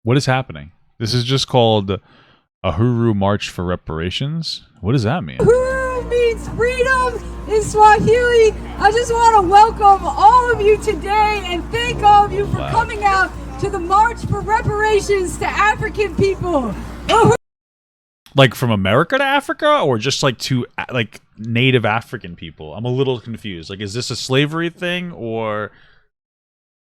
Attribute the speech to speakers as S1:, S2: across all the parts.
S1: What is happening? This is just called Uhuru March for Reparations. What does that mean?
S2: Uhuru means freedom in Swahili. I just want to welcome all of you today and thank all of you for coming out to the March for Reparations to African people.
S1: Like from America to Africa, or just like to like native African people? I'm a little confused. Like, is this a slavery thing, or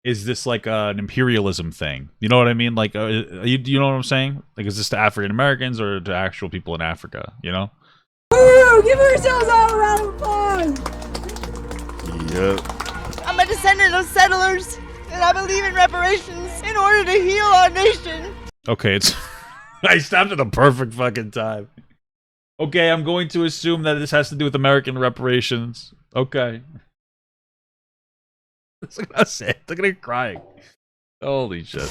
S1: is this like an imperialism thing? You know what I mean? Like, you know what I'm saying? Like, is this to African Americans or to actual people in Africa? You know?
S2: Uhuru, give yourselves all a round of applause.
S3: Yep. I'm a descendant of settlers, and I believe in reparations in order to heal our nation.
S1: Okay, it's I stopped at the perfect fucking time. Okay, I'm going to assume that this has to do with American reparations. Okay. Look at us. Look at her crying. Holy shit.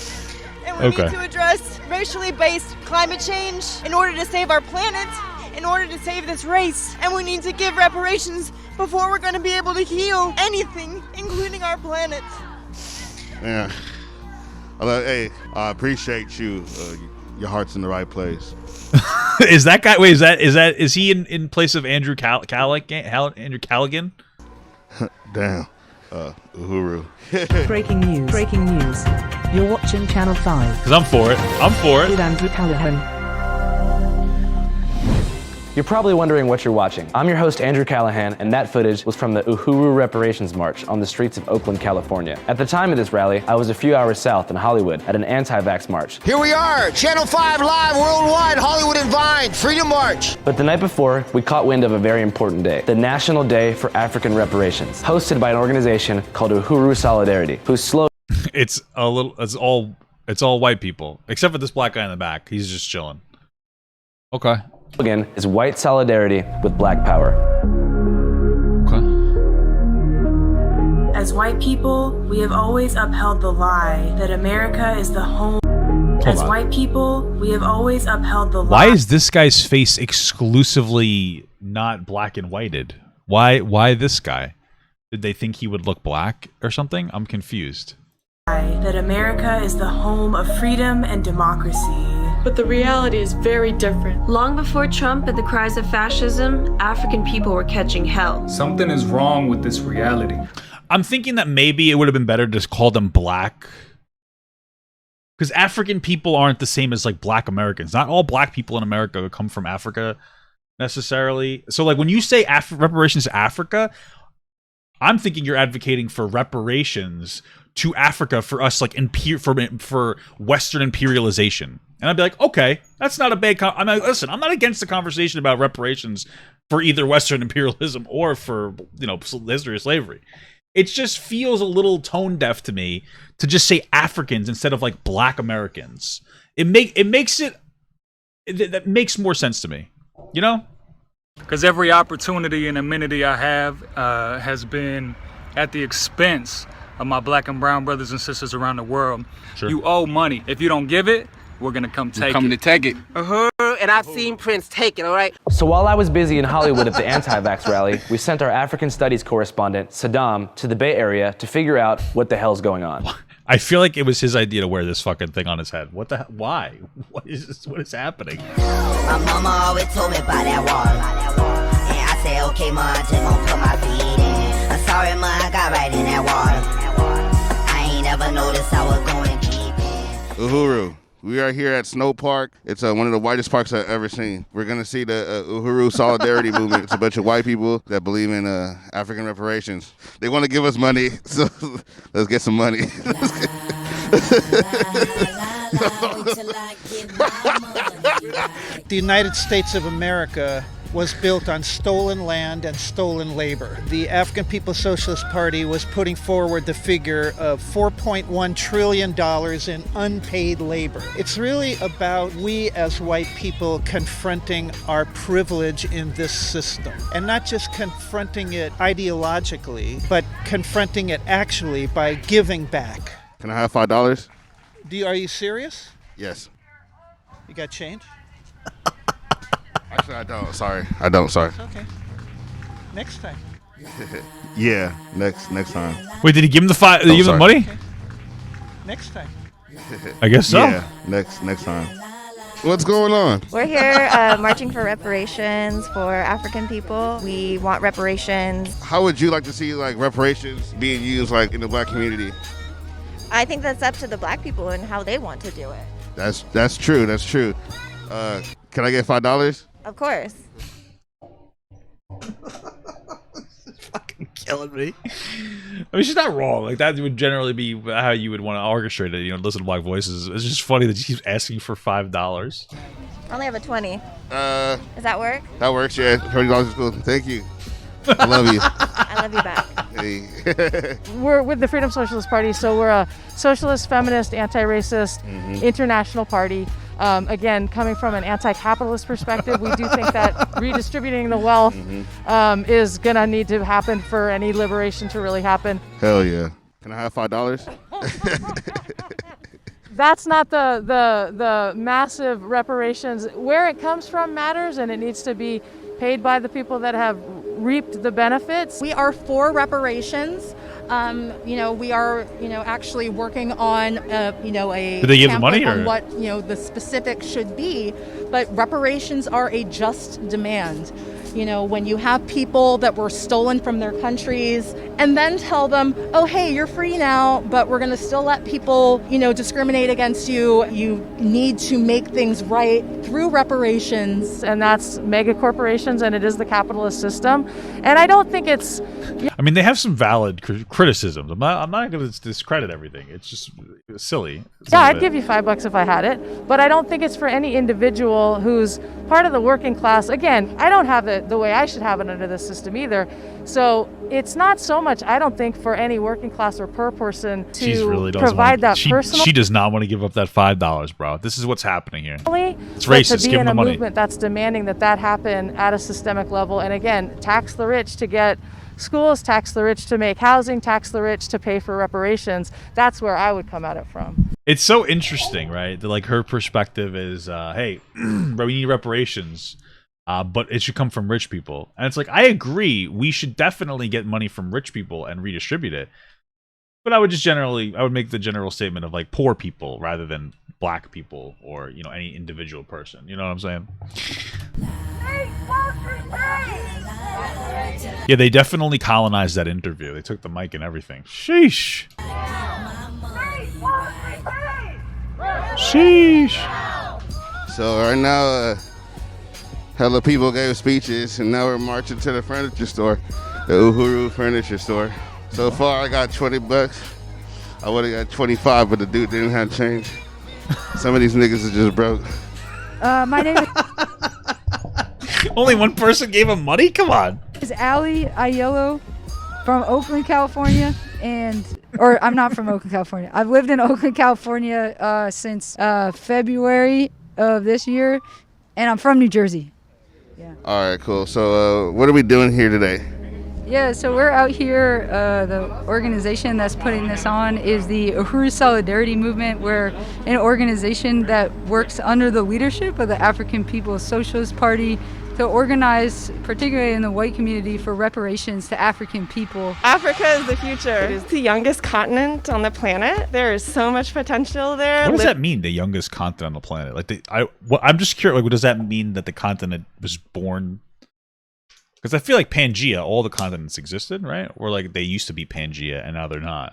S3: And we need to address racially based climate change in order to save our planet, in order to save this race. And we need to give reparations before we're going to be able to heal anything, including our planet.
S4: Yeah. Hey, I appreciate you. Your heart's in the right place.
S1: Is that guy? Wait, is he in place of Andrew Callaghan?
S4: Damn. Uhuru.
S5: Breaking news. Breaking news. You're watching Channel 5.
S1: Because I'm for it. I'm for it.
S5: With Andrew Callaghan.
S6: You're probably wondering what you're watching. I'm your host, Andrew Callaghan, and that footage was from the Uhuru Reparations March on the streets of Oakland, California. At the time of this rally, I was a few hours south in Hollywood at an anti-vax march.
S7: Here we are, Channel 5 live worldwide, Hollywood and Vine, Freedom March.
S6: But the night before, we caught wind of a very important day, the National Day for African Reparations, hosted by an organization called Uhuru Solidarity, whose slogan
S1: it's all white people, except for this black guy in the back. He's just chilling. Okay.
S6: Slogan is white solidarity with black power.
S1: Okay.
S8: As white people, we have always upheld the lie that America is the home. As white people, we have always upheld the lie.
S1: Why is this guy's face exclusively not black and whited? Why this guy? Did they think he would look black or something? I'm confused.
S8: That America is the home of freedom and democracy.
S9: But the reality is very different.
S10: Long before Trump and the cries of fascism, African people were catching hell.
S11: Something is wrong with this reality.
S1: I'm thinking that maybe it would have been better to just call them black. Because African people aren't the same as like black Americans. Not all black people in America come from Africa necessarily. So like when you say reparations to Africa, I'm thinking you're advocating for reparations to Africa for us, like for Western imperialization. And I'd be like, okay, that's not a bad. I'm like, listen, I'm not against the conversation about reparations for either Western imperialism or for the history of slavery. It just feels a little tone deaf to me to just say Africans instead of like Black Americans. That makes more sense to me, you know?
S11: Because every opportunity and amenity I have has been at the expense of my black and brown brothers and sisters around the world. Sure. You owe money. If you don't give it, we're gonna come take it.
S7: Coming to take it.
S12: And I've seen Prince take it, all right?
S6: So while I was busy in Hollywood at the anti-vax rally, we sent our African studies correspondent, Saddam, to the Bay Area to figure out what the hell's going on.
S1: I feel like it was his idea to wear this fucking thing on his head. What the hell? Why? What is happening?
S13: My mama always told me about that water. And I said, okay, ma, I just gonna put my feet in. I'm sorry, ma, I got right in that water. I ain't ever noticed I was going deep in.
S4: Uhuru. We are here at Snow Park. It's one of the whitest parks I've ever seen. We're going to see the Uhuru Solidarity Movement. It's a bunch of white people that believe in African reparations. They want to give us money, so let's get some money.
S14: The United States of America was built on stolen land and stolen labor. The African People's Socialist Party was putting forward the figure of $4.1 trillion in unpaid labor. It's really about we as white people confronting our privilege in this system. And not just confronting it ideologically, but confronting it actually by giving back.
S4: Can I have $5?
S14: Are you serious?
S4: Yes.
S14: You got change?
S4: Actually, I don't. Sorry. I don't. Sorry.
S14: It's okay. Next time.
S4: Yeah. Next time.
S1: Wait, did he give him the five? Did he give him the money?
S14: Okay. Next time.
S1: I guess so.
S4: Yeah, next time. What's going on?
S15: We're here marching for reparations for African people. We want reparations.
S4: How would you like to see like reparations being used like in the black community?
S15: I think that's up to the black people and how they want to do it.
S4: That's true. That's true. Can I get $5?
S15: Of course.
S1: Fucking killing me. I mean, she's not wrong. Like, that would generally be how you would want to orchestrate it. You know, listen to black voices. It's just funny that she keeps asking for $5.
S15: I only have a 20. Does that work?
S4: That works. Yeah, $20 is cool. Thank you. I love you.
S15: I love you back.
S4: Hey.
S16: We're with the Freedom Socialist Party, so we're a socialist, feminist, anti-racist, international party. Again, coming from an anti-capitalist perspective, we do think that redistributing the wealth is going to need to happen for any liberation to really happen.
S4: Hell yeah. Can I have $5?
S16: That's not the massive reparations. Where it comes from matters, and it needs to be paid by the people that have reaped the benefits.
S17: We are for reparations. We are, actually working on, a
S1: Did they give the money
S17: on
S1: or
S17: what, the specifics should be. But reparations are a just demand. When you have people that were stolen from their countries and then tell them, oh, hey, you're free now, but we're going to still let people, discriminate against you. You need to make things right through reparations.
S16: And that's mega corporations, and it is the capitalist system. And I don't think it's...
S1: I mean, they have some valid criticisms. I'm not going to discredit everything. It's just silly.
S16: Yeah, I'd give you $5 if I had it, but I don't think it's for any individual who's part of the working class. Again, I don't have it the way I should have it under the system either. So it's not so much, I don't think, for any working class or per person to provide that personal.
S1: She does not want to give up that $5, bro. This is what's happening here. It's
S16: But
S1: racist.
S16: to be
S1: Give
S16: in
S1: them the
S16: a
S1: money.
S16: movement that's demanding that happen at a systemic level, and again, tax the rich to get schools, tax the rich to make housing, tax the rich to pay for reparations. That's where I would come at it from.
S1: It's so interesting, right? That, like, her perspective is, hey, we need reparations, but it should come from rich people. And it's like, I agree, we should definitely get money from rich people and redistribute it. But I would make the general statement of, like, poor people rather than black people or, any individual person. You know what I'm saying? Yeah, they definitely colonized that interview. They took the mic and everything. Sheesh. Sheesh.
S4: So right now, hella people gave speeches, and now we're marching to the furniture store, the Uhuru furniture store. So far, I got $20. I would have got 25, but the dude didn't have change. Some of these niggas are just broke.
S2: My name
S1: Only one person gave him money? Come on.
S2: is Allie Aiello from Oakland, California. I'm not from Oakland, California. I've lived in Oakland, California since February of this year, and I'm from New Jersey.
S4: All right, cool. So what are we doing here today?
S2: Yeah, so we're out here. The organization that's putting this on is the Uhuru Solidarity Movement. We're an organization that works under the leadership of the African People's Socialist Party to organize, particularly in the white community, for reparations to African people.
S18: Africa is the future. It is the youngest continent on the planet. There is so much potential there.
S1: What does that mean, the youngest continent on the planet? Like, I'm just curious. Like, what does that mean that the continent was born? Because I feel like Pangea, all the continents existed, right? Or like they used to be Pangea and now they're not.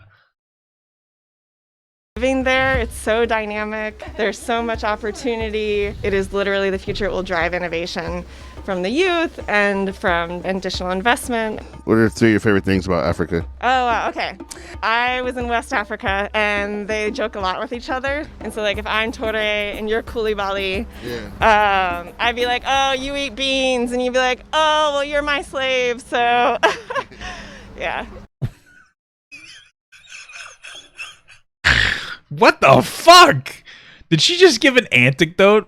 S18: Living there, it's so dynamic. There's so much opportunity. It is literally the future. It will drive innovation from the youth and from additional investment.
S4: What are 3 of your favorite things about Africa?
S18: Oh, wow, okay. I was in West Africa, and they joke a lot with each other. And so, like, if I'm Tore and you're Koulibaly, I'd be like, oh, you eat beans. And you'd be like, oh, well, you're my slave. So, yeah.
S1: What the fuck? Did she just give an anecdote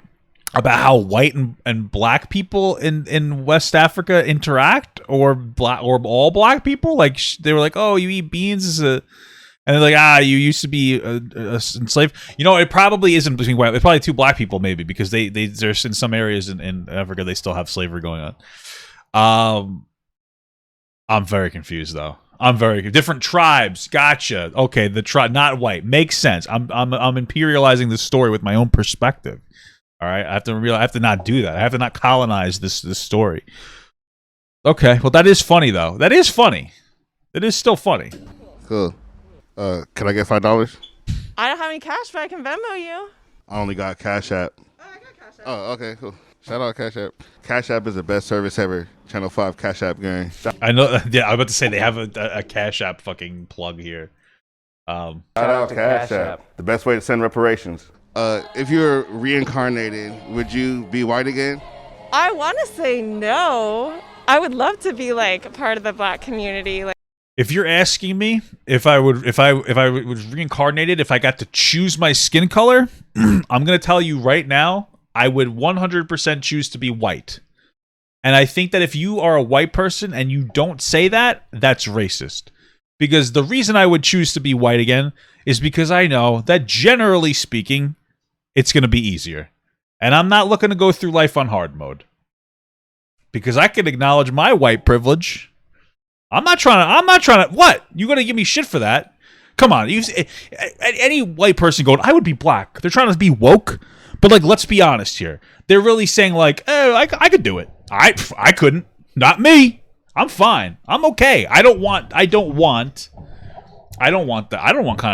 S1: about how white and black people in West Africa interact, or all black people? Like, they were like, oh, you eat beans and they're like, you used to be enslaved. It probably isn't between white. It's probably 2 black people maybe, because there's in some areas in Africa they still have slavery going on. I'm very confused though. I'm very good. Different tribes. Gotcha. Okay, the tribe, not white. Makes sense. I'm imperializing this story with my own perspective. All right, I have to not do that. I have to not colonize this story. Okay, well that is funny though. That is funny. It is still funny.
S4: Cool. Can I get $5?
S18: I don't have any cash, but I can Venmo you.
S4: I only got Cash App.
S18: Oh, I got Cash App.
S4: Oh, okay, cool. Shout out Cash App. Cash App is the best service ever. Channel 5 Cash App gang.
S1: I know. Yeah, I was about to say they have a Cash App fucking plug here.
S4: Shout out Cash App. The best way to send reparations. If you were reincarnated, would you be white again?
S18: I want to say no. I would love to be like part of the black community. Like,
S1: if you're asking me if I was reincarnated, if I got to choose my skin color, I'm gonna tell you right now, I would 100% choose to be white. And I think that if you are a white person and you don't say that, that's racist. Because the reason I would choose to be white again is because I know that generally speaking, it's going to be easier. And I'm not looking to go through life on hard mode. Because I can acknowledge my white privilege. I'm not trying to, what? You going to give me shit for that? Come on. Any white person going, I would be black. They're trying to be woke. But like, let's be honest here. They're really saying like, I could do it. I couldn't. Not me. I'm fine. I'm okay. I don't want kind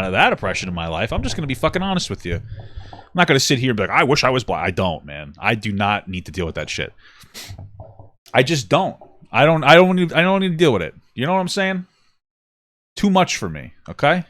S1: of that oppression in my life. I'm just going to be fucking honest with you. I'm not going to sit here and be like, I wish I was black. I don't, man. I do not need to deal with that shit. I just don't. I don't need to deal with it. You know what I'm saying? Too much for me, okay?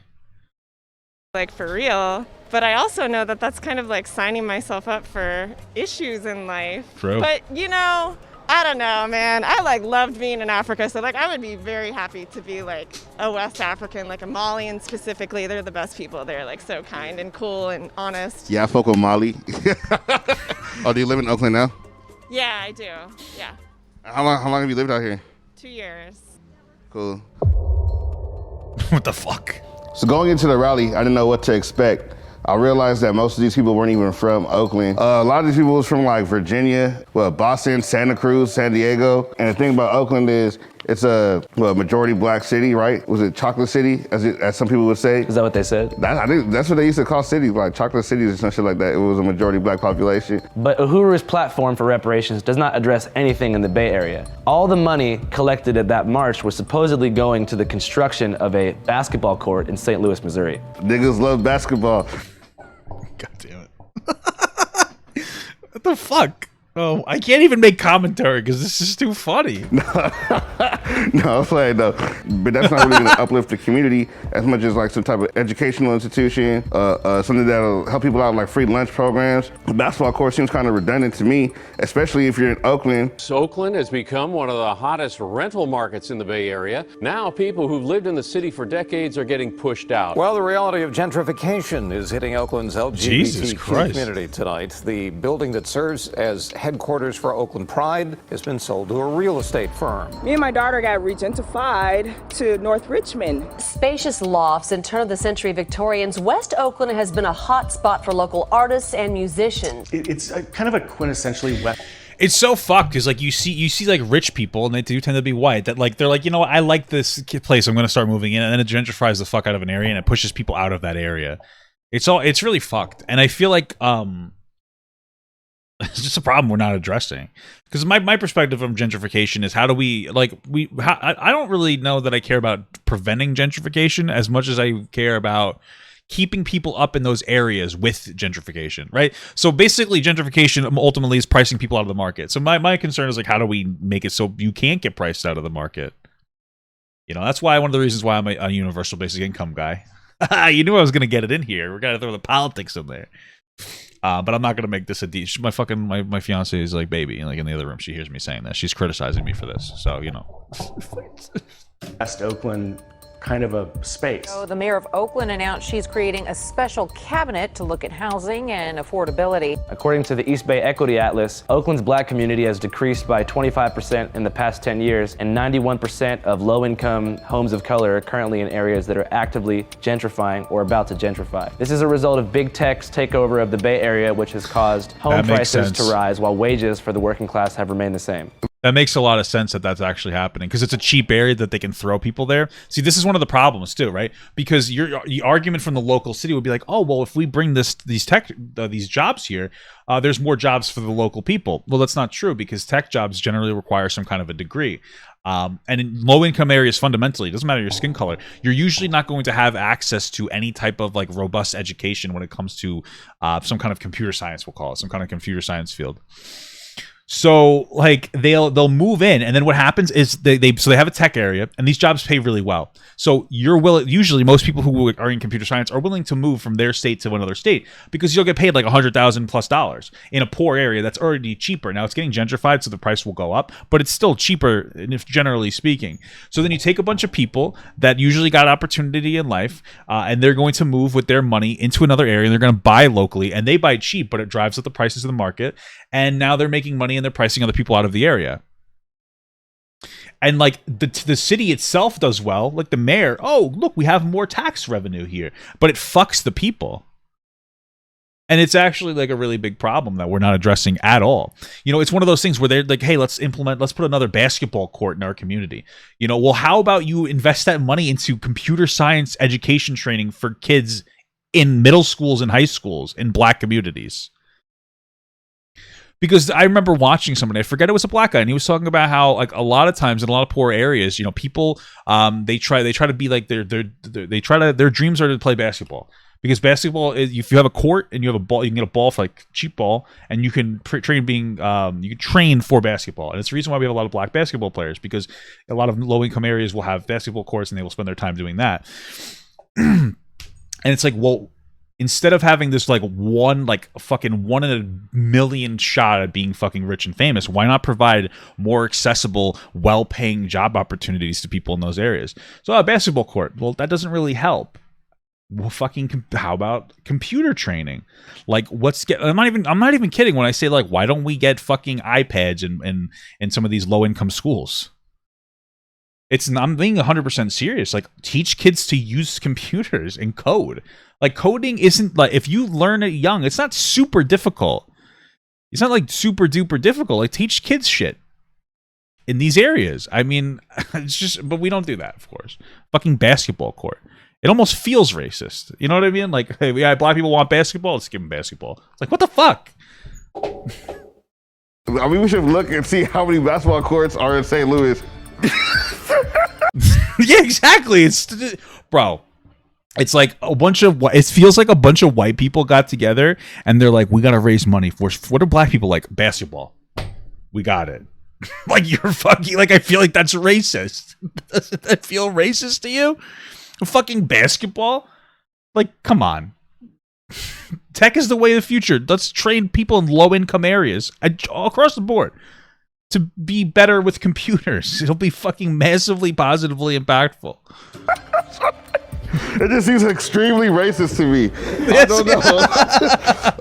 S18: Like for real. But I also know that that's kind of like signing myself up for issues in life.
S1: True.
S18: But you know, I don't know, man. I like loved being in Africa, so like I would be very happy to be like a West African, like a Malian specifically. They're the best people. They're like so kind and cool and honest.
S4: Yeah, I fuck with Mali. Oh, do you live in Oakland now?
S18: Yeah, I do. Yeah.
S4: How long have you lived out here?
S18: 2 years.
S4: Cool.
S1: What the fuck?
S4: So going into the rally, I didn't know what to expect. I realized that most of these people weren't even from Oakland. A lot of these people was from like Virginia, Boston, Santa Cruz, San Diego. And the thing about Oakland is it's a majority black city, right? Was it Chocolate City, as some people would say?
S6: Is that what they said?
S4: I think that's what they used to call cities, like Chocolate Cities or some shit like that. It was a majority black population.
S6: But Uhuru's platform for reparations does not address anything in the Bay Area. All the money collected at that march was supposedly going to the construction of a basketball court in St. Louis, Missouri.
S4: Niggas love basketball.
S1: God damn it. What the fuck? Oh, I can't even make commentary because this is too funny.
S4: No, I'm playing though. But that's not really going to uplift the community as much as like some type of educational institution, something that'll help people out, like free lunch programs. The basketball court seems kind of redundant to me, especially if you're in Oakland.
S19: So Oakland has become one of the hottest rental markets in the Bay Area. Now people who've lived in the city for decades are getting pushed out.
S20: Well, the reality of gentrification is hitting Oakland's LGBTQ community tonight. The building that serves as headquarters for Oakland Pride has been sold to a real estate firm.
S21: Me and my daughter got re-gentrified to North Richmond.
S22: Spacious lofts and turn-of-the-century Victorians, West Oakland has been a hot spot for local artists and musicians.
S23: It's kind of a quintessentially West.
S1: It's so fucked because like you see like rich people and they do tend to be white that like they're like, you know what, I like this place, I'm gonna start moving in, and then it gentrifies the fuck out of an area and it pushes people out of that area. It's really fucked, and I feel like it's just a problem we're not addressing. Because my perspective from gentrification is how do we I don't really know that I care about preventing gentrification as much as I care about keeping people up in those areas with gentrification, right? So basically gentrification ultimately is pricing people out of the market. So my concern is like, how do we make it so you can't get priced out of the market? You know, that's why one of the reasons why I'm a universal basic income guy. You knew I was going to get it in here. We're going to throw the politics in there. But I'm not gonna make this a deep. My fiance is like baby, like in the other room. She hears me saying this. She's criticizing me for this. So you know.
S23: West Oakland kind of a space.
S22: So the mayor of Oakland announced she's creating a special cabinet to look at housing and affordability.
S6: According to the East Bay Equity Atlas, Oakland's black community has decreased by 25% in the past 10 years, and 91% of low-income homes of color are currently in areas that are actively gentrifying or about to gentrify. This is a result of big tech's takeover of the Bay Area, which has caused home prices to rise while wages for the working class have remained the same.
S1: That makes a lot of sense that that's actually happening because it's a cheap area that they can throw people there. See, this is one of the problems too, right? Because the argument from the local city would be like, oh, well, if we bring these jobs here, there's more jobs for the local people. Well, that's not true because tech jobs generally require some kind of a degree. And in low-income areas, fundamentally, it doesn't matter your skin color, you're usually not going to have access to any type of like robust education when it comes to some kind of computer science, we'll call it, some kind of computer science field. So like they'll move in, and then what happens is they have a tech area, and these jobs pay really well. So usually most people who are in computer science are willing to move from their state to another state because you'll get paid like $100,000+ in a poor area that's already cheaper. Now it's getting gentrified, so the price will go up, but it's still cheaper, generally speaking. So then you take a bunch of people that usually got opportunity in life, and they're going to move with their money into another area, and they're going to buy locally, and they buy cheap, but it drives up the prices of the market, and now they're making money and they're pricing other people out of the area. And like the city itself does well, like the mayor, oh, look, we have more tax revenue here, but it fucks the people. And it's actually like a really big problem that we're not addressing at all. You know, it's one of those things where they're like, hey, let's put another basketball court in our community. You know, well, how about you invest that money into computer science education training for kids in middle schools and high schools in black communities? Because I remember watching somebody, I forget it was a black guy, and he was talking about how like a lot of times in a lot of poor areas, you know, people they try to be like their dreams are to play basketball. Because basketball is, if you have a court and you have a ball, you can get a ball for like cheap ball, and you can train for basketball. And it's the reason why we have a lot of black basketball players, because a lot of low income areas will have basketball courts and they will spend their time doing that. And it's like, well, instead of having this like fucking 1 in a million shot at being fucking rich and famous, why not provide more accessible, well-paying job opportunities to people in those areas? So a basketball court, well, that doesn't really help. Well, how about computer training? Like, I'm not even kidding when I say like, why don't we get fucking iPads in some of these low-income schools? I'm being 100% serious. Like, teach kids to use computers and code. Like, coding isn't like, if you learn it young, it's not super difficult. It's not like super duper difficult. Like, teach kids shit in these areas. I mean, it's just, but we don't do that, of course. Fucking basketball court. It almost feels racist. You know what I mean? Like, hey, yeah, black people want basketball, let's give them basketball. It's like, what the fuck?
S4: I mean, we should look and see how many basketball courts are in St. Louis.
S1: Yeah, exactly. Bro, it's like it feels like a bunch of white people got together and they're like, we gotta raise money for, what are black people like? Basketball. We got it. Like, you're fucking, like, I feel like that's racist. Doesn't that feel racist to you? Fucking basketball? Like, come on. Tech is the way of the future. Let's train people in low-income areas all across the board to be better with computers. It'll be fucking massively positively impactful.
S4: It just seems extremely racist to me. I don't know.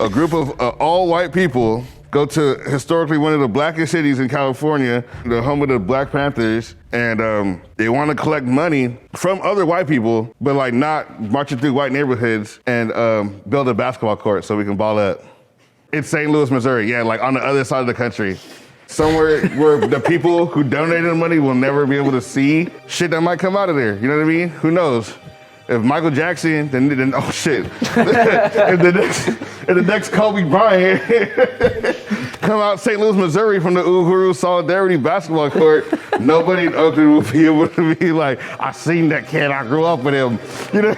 S4: A group of all white people go to historically one of the blackest cities in California, the home of the Black Panthers, and they want to collect money from other white people, but like not marching through white neighborhoods, and build a basketball court so we can ball up. It's St. Louis, Missouri, yeah, like on the other side of the country. Somewhere where the people who donated the money will never be able to see shit that might come out of there. You know what I mean? Who knows? If Michael Jackson, then oh shit. if the next Kobe Bryant come out St. Louis, Missouri from the Uhuru Solidarity basketball court, nobody in Oakland will be able to be like, I seen that kid, I grew up with him. You know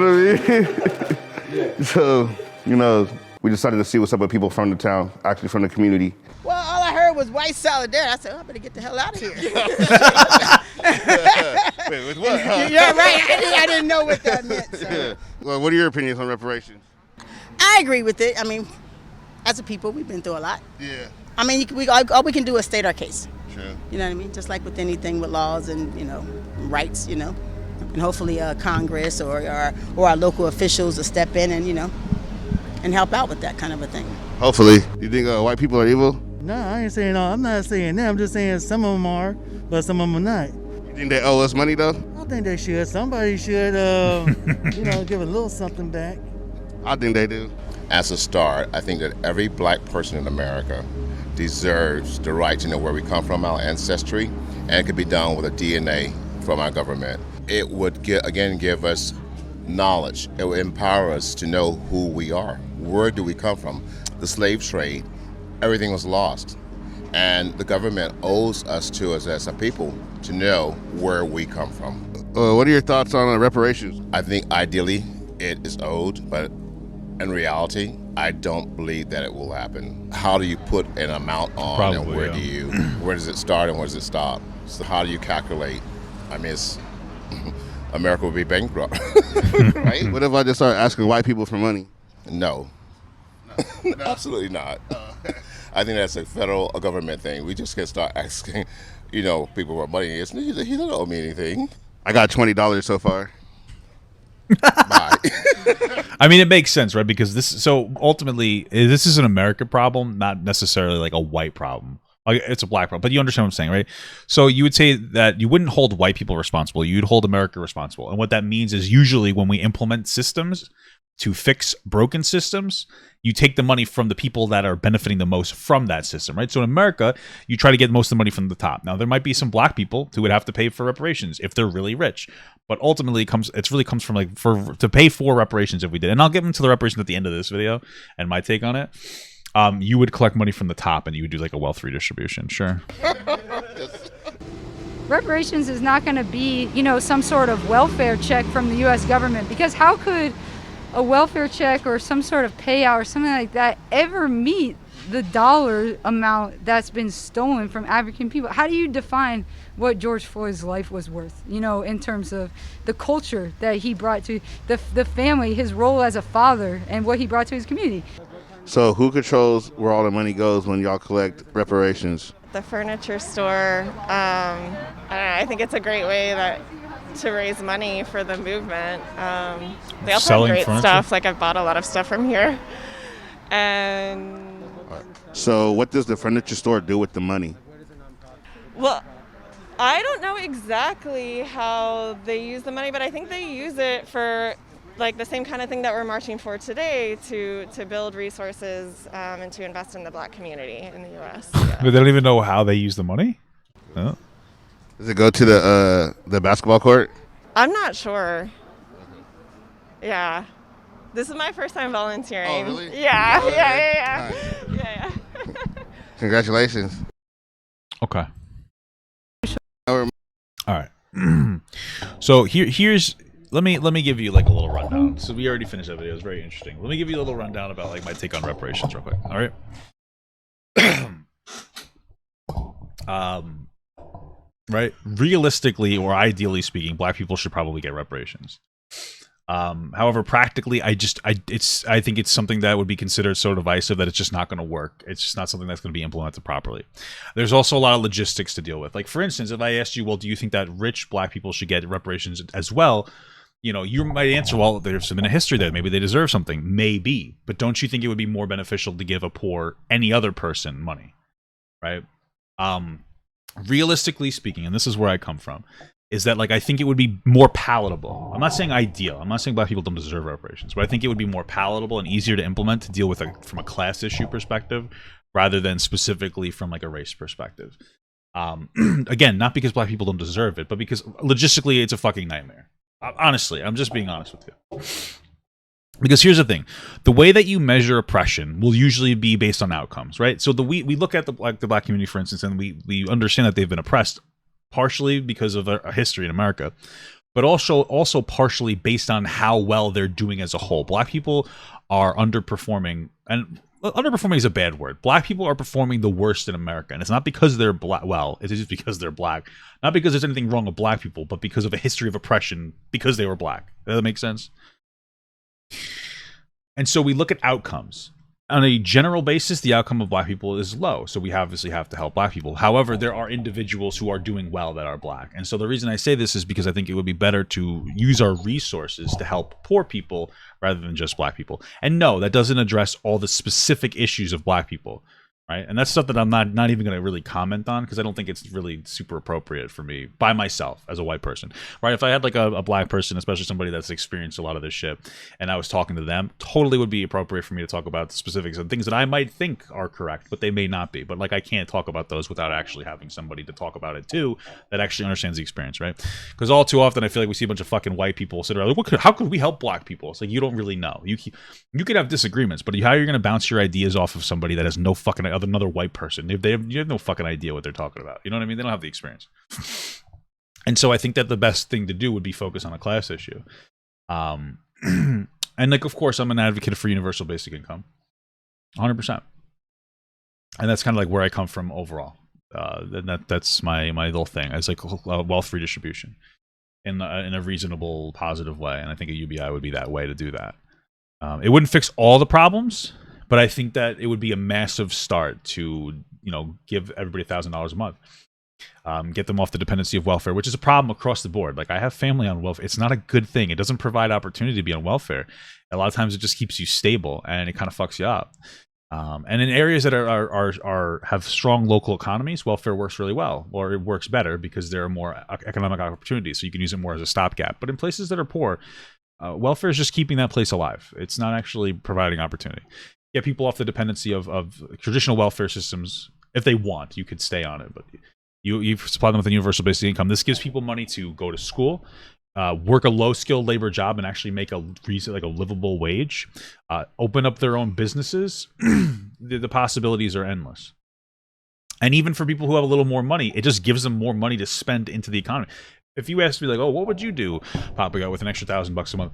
S4: what I mean? So, you know, we decided to see what's up with people from the town, actually from the community.
S3: Well, all I heard was white solidarity. I said, I better get the hell out of here.
S4: Wait, with what? Huh?
S3: You're right. I didn't know what that meant. So.
S4: Yeah. Well, what are your opinions on reparations?
S3: I agree with it. I mean, as a people, we've been through a lot.
S4: Yeah.
S3: I mean, all we can do is state our case.
S4: True.
S3: You know what I mean? Just like with anything with laws and, you know, rights, you know. And hopefully Congress or our local officials will step in and, you know, and help out with that kind of a thing.
S4: Hopefully. You think white people are evil?
S5: No, I ain't saying no. I'm not saying that. I'm just saying some of them are, but some of them are not.
S4: You think they owe us money, though?
S5: I think they should. Somebody should, you know, give a little something back.
S4: I think they do.
S8: As a start, I think that every black person in America deserves the right to know where we come from, our ancestry, and it could be done with a DNA from our government. It would give us knowledge. It would empower us to know who we are. Where do we come from? The slave trade, everything was lost. And the government owes us as a people to know where we come from.
S4: What are your thoughts on reparations?
S8: I think ideally it is owed, but in reality, I don't believe that it will happen. How do you put an amount on,
S1: Probably,
S8: and where does it start and where does it stop? So how do you calculate? I mean, America would be bankrupt, right?
S4: What if I just start asking white people for money?
S8: No, absolutely not. I think that's a federal government thing. We just can start asking, people for money. He don't owe me anything.
S4: I got $20 so far.
S8: Bye.
S1: I mean, it makes sense, right? Because ultimately, this is an American problem, not necessarily like a white problem. Like, it's a black problem, but you understand what I'm saying, right? So you would say that you wouldn't hold white people responsible. You'd hold America responsible. And what that means is usually when we implement systems to fix broken systems, you take the money from the people that are benefiting the most from that system, right? So in America, you try to get most of the money from the top. Now, there might be some black people who would have to pay for reparations if they're really rich, but ultimately it really comes from to pay for reparations if we did. And I'll get into the reparations at the end of this video and my take on it. You would collect money from the top and you would do like a wealth redistribution, sure.
S2: Reparations is not going to be, some sort of welfare check from the U.S. government, because how could a welfare check or some sort of payout or something like that ever meet the dollar amount that's been stolen from African people? How do you define what George Floyd's life was worth, in terms of the culture that he brought to the family, his role as a father, and what he brought to his community?
S4: So who controls where all the money goes when y'all collect reparations?
S18: The furniture store. I don't know, I think it's a great way to raise money for the movement. They also
S1: Selling
S18: have great
S1: furniture?
S18: stuff. Like, I've bought a lot of stuff from here. And
S4: So what does the furniture store do with the money?
S18: well, I don't know exactly how they use the money, but I think they use it for like the same kind of thing that we're marching for today, to build resources and to invest in the black community in the U.S. Yeah.
S1: But they don't even know how they use the money? Oh.
S4: Does it go to the basketball court?
S18: I'm not sure. Yeah. This is my first time volunteering.
S4: Oh, really?
S18: Yeah,
S4: Oh,
S18: yeah.
S4: Nice.
S18: Yeah.
S4: Congratulations.
S1: Okay. All right. So here's let me give you like a little rundown. So we already finished that video. It was very interesting. Let me give you a little rundown about like my take on reparations real quick. All right. Right. Realistically or ideally speaking, black people should probably get reparations. However, practically, I think it's something that would be considered so divisive that it's just not going to work. It's just not something that's going to be implemented properly. There's also a lot of logistics to deal with. Like, for instance, if I asked you, well, do you think that rich black people should get reparations as well? You might answer, well, there's been a history there. Maybe they deserve something. Maybe. But don't you think it would be more beneficial to give a poor, any other person money? Right? Realistically speaking, and this is where I come from, is that, like, I think it would be more palatable. I'm not saying ideal. I'm not saying black people don't deserve reparations, but I think it would be more palatable and easier to implement to deal with from a class issue perspective rather than specifically from, like, a race perspective. Again, not because black people don't deserve it, but because logistically it's a fucking nightmare. Honestly, I'm just being honest with you. Because here's the thing. The way that you measure oppression will usually be based on outcomes, right? So we look at the black community, for instance, and we understand that they've been oppressed partially because of a history in America, but also partially based on how well they're doing as a whole. Black people are underperforming, and underperforming is a bad word. Black people are performing the worst in America, and it's not because they're black. Well, it is just because they're black. Not because there's anything wrong with black people, but because of a history of oppression because they were black. Does that make sense? And so we look at outcomes. On a general basis, the outcome of black people is low, so we obviously have to help black people. However, there are individuals who are doing well that are black. And so the reason I say this is because I think it would be better to use our resources to help poor people rather than just black people. And no, that doesn't address all the specific issues of black people, right? And that's stuff that I'm not even going to really comment on because I don't think it's really super appropriate for me by myself as a white person, right? If I had like a black person, especially somebody that's experienced a lot of this shit, and I was talking to them, totally would be appropriate for me to talk about the specifics and things that I might think are correct, but they may not be. But like I can't talk about those without actually having somebody to talk about it too that actually understands the experience, right? Because all too often I feel like we see a bunch of fucking white people sit around like, how could we help black people? It's like you don't really know. You could have disagreements, but how are you going to bounce your ideas off of somebody that has no fucking another white person? You have no fucking idea what they're talking about. You know what I mean? They don't have the experience. And so I think that the best thing to do would be focus on a class issue. And like, of course, I'm an advocate for universal basic income, 100%. And that's kind of like where I come from overall. That's my little thing. It's like wealth redistribution in a reasonable, positive way. And I think a UBI would be that way to do that. It wouldn't fix all the problems, but I think that it would be a massive start to, give everybody $1,000 a month. Get them off the dependency of welfare, which is a problem across the board. Like I have family on welfare. It's not a good thing. It doesn't provide opportunity to be on welfare. A lot of times it just keeps you stable and it kind of fucks you up. And in areas that have strong local economies, welfare works really well, or it works better because there are more economic opportunities. So you can use it more as a stopgap. But in places that are poor, welfare is just keeping that place alive. It's not actually providing opportunity. Get people off the dependency of traditional welfare systems. If they want, you could stay on it, but you supply them with a universal basic income. This gives people money to go to school, work a low-skilled labor job, and actually make a livable wage. Open up their own businesses. The possibilities are endless. And even for people who have a little more money, it just gives them more money to spend into the economy. If you ask me, like, oh, what would you do, Papa, with an extra $1,000 a month?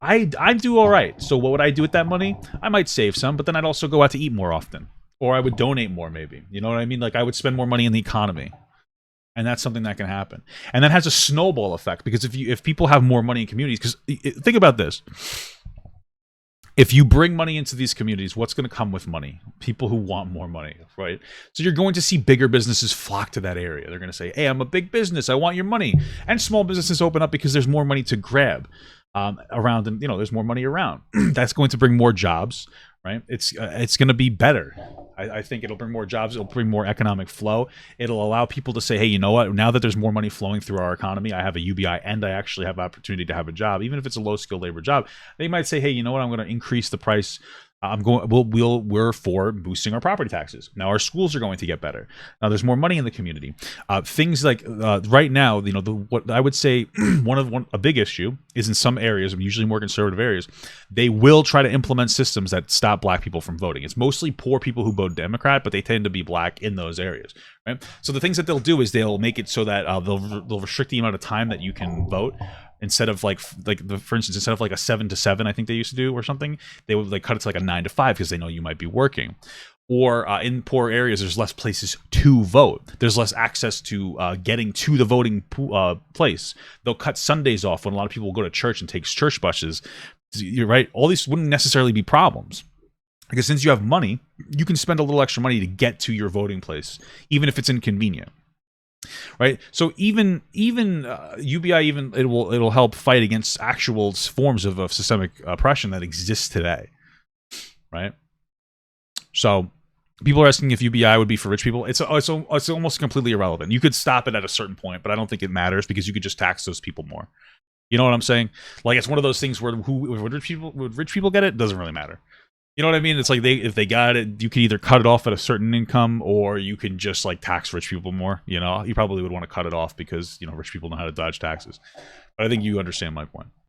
S1: I do all right. So what would I do with that money? I might save some, but then I'd also go out to eat more often. Or I would donate more, maybe. You know what I mean? Like, I would spend more money in the economy. And that's something that can happen. And that has a snowball effect, because if people have more money in communities, because think about this. If you bring money into these communities, what's going to come with money? People who want more money, right? So you're going to see bigger businesses flock to that area. They're going to say, hey, I'm a big business. I want your money. And small businesses open up because there's more money to grab around, and there's more money around. That's going to bring more jobs, right? It's going to be better. I think it'll bring more jobs. It'll bring more economic flow. It'll allow people to say, hey, you know what? Now that there's more money flowing through our economy, I have a UBI and I actually have opportunity to have a job, even if it's a low-skilled labor job. They might say, hey, you know what? I'm going to increase the price. We're for boosting our property taxes. Now our schools are going to get better. Now there's more money in the community. Things like right now, what I would say a big issue is in some areas, usually more conservative areas, they will try to implement systems that stop black people from voting. It's mostly poor people who vote Democrat, but they tend to be black in those areas, right? So the things that they'll do is they'll make it so that they'll restrict the amount of time that you can vote. Instead of for instance, instead of like a 7 to 7, I think they used to do or something, they would cut it to like a 9 to 5 because they know you might be working. Or in poor areas, there's less places to vote. There's less access to getting to the voting place. They'll cut Sundays off when a lot of people will go to church and take church buses. You're right. All these wouldn't necessarily be problems. Because since you have money, you can spend a little extra money to get to your voting place, even if it's inconvenient. Right, so even UBI it'll help fight against actual forms of systemic oppression that exists today, right? So people are asking if UBI would be for rich people. It's almost completely irrelevant. You could stop it at a certain point, but I don't think it matters because you could just tax those people more. You know what I'm saying? Like it's one of those things where would rich people get it? Doesn't really matter. You know what I mean? It's like if they got it, you can either cut it off at a certain income, or you can just like tax rich people more. You probably would want to cut it off because rich people know how to dodge taxes. But I think you understand my point.